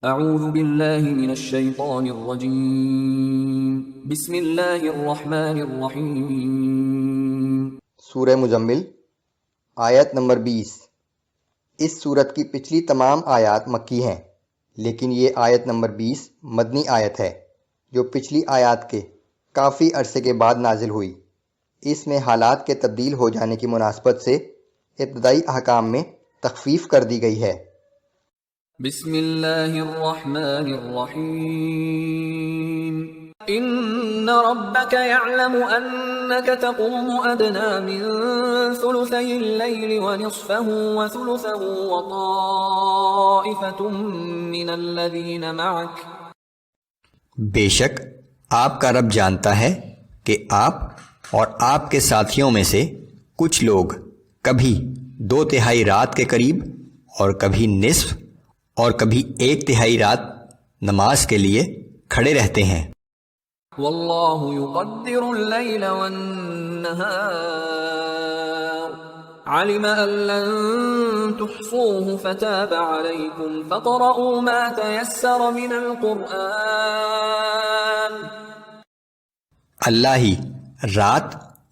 اعوذ باللہ من الشیطان الرجیم بسم اللہ الرحمن الرحیم۔ سورہ مزمل آیت نمبر 20۔ اس سورت کی پچھلی تمام آیات مکی ہیں، لیکن یہ آیت نمبر 20 مدنی آیت ہے جو پچھلی آیات کے کافی عرصے کے بعد نازل ہوئی۔ اس میں حالات کے تبدیل ہو جانے کی مناسبت سے ابتدائی احکام میں تخفیف کر دی گئی ہے۔ بسم اللہ الرحمن الرحیم۔ ان ربک یعلم انک تقوم ادنی من ثلثی اللیل ونصفہ وثلثہ وطائفۃ من الذین معک۔ بے شک آپ کا رب جانتا ہے کہ آپ اور آپ کے ساتھیوں میں سے کچھ لوگ کبھی 2/3 رات کے قریب اور کبھی نصف اور کبھی 1/3 رات نماز کے لیے کھڑے رہتے ہیں۔ واللہ یقدر اللیل والنہار علم ان لن تحصوه فتاب علیکم فقرؤوا ما تیسر من القرآن۔ اللہ ہی رات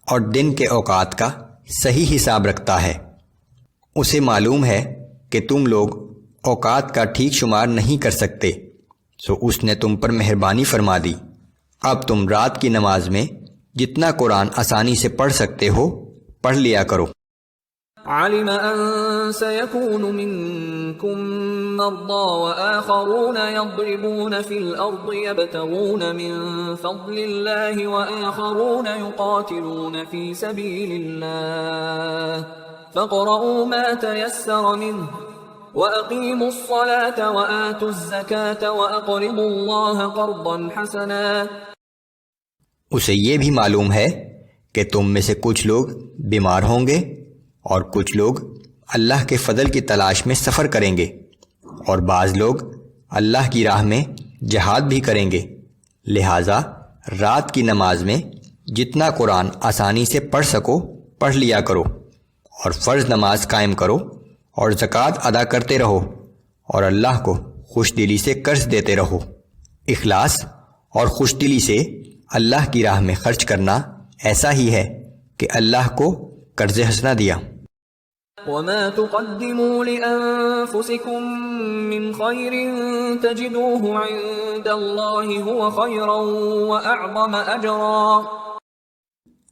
اور دن کے اوقات کا صحیح حساب رکھتا ہے۔ اسے معلوم ہے کہ تم لوگ اوقات کا ٹھیک شمار نہیں کر سکتے، سو اس نے تم پر مہربانی فرما دی۔ اب تم رات کی نماز میں جتنا قرآن آسانی سے پڑھ سکتے ہو پڑھ لیا کرو۔ علم ان سيكون منكم مرضى وآخرون يضربون في الأرض يبتغون من فضل الله وآخرون يقاتلون في سبيل الله فاقرؤوا ما تيسر منه وَأَقِيمُوا الصَّلَاةَ وَآتُوا الزَّكَاةَ وَأَقْرِضُوا اللَّهَ قَرْضًا حَسَنًا۔ اسے یہ بھی معلوم ہے کہ تم میں سے کچھ لوگ بیمار ہوں گے اور کچھ لوگ اللہ کے فضل کی تلاش میں سفر کریں گے، اور بعض لوگ اللہ کی راہ میں جہاد بھی کریں گے، لہٰذا رات کی نماز میں جتنا قرآن آسانی سے پڑھ سکو پڑھ لیا کرو، اور فرض نماز قائم کرو اور زکوٰۃ ادا کرتے رہو، اور اللہ کو خوش دلی سے قرض دیتے رہو۔ اخلاص اور خوش دلی سے اللہ کی راہ میں خرچ کرنا ایسا ہی ہے کہ اللہ کو قرض حسنہ دیا۔ وَمَا تُقَدِّمُوا لِأَنفُسِكُم مِّن خَيْرٍ تَجِدُوهُ عِندَ اللَّهِ هُوَ خَيْرًا وَأَعْظَمَ أَجْرًا۔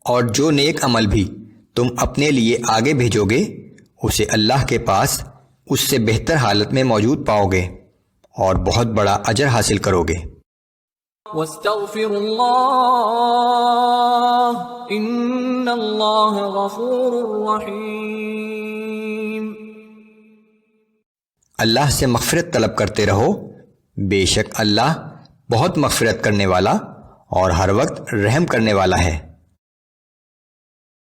اور جو نیک عمل بھی تم اپنے لیے آگے بھیجو گے اسے اللہ کے پاس اس سے بہتر حالت میں موجود پاؤ گے اور بہت بڑا اجر حاصل کرو گے۔ وَاسْتَغْفِرُوا اللَّهَ إِنَّ اللَّهَ غَفُورٌ رَّحِيمٌ۔ اللہ سے مغفرت طلب کرتے رہو، بے شک اللہ بہت مغفرت کرنے والا اور ہر وقت رحم کرنے والا ہے۔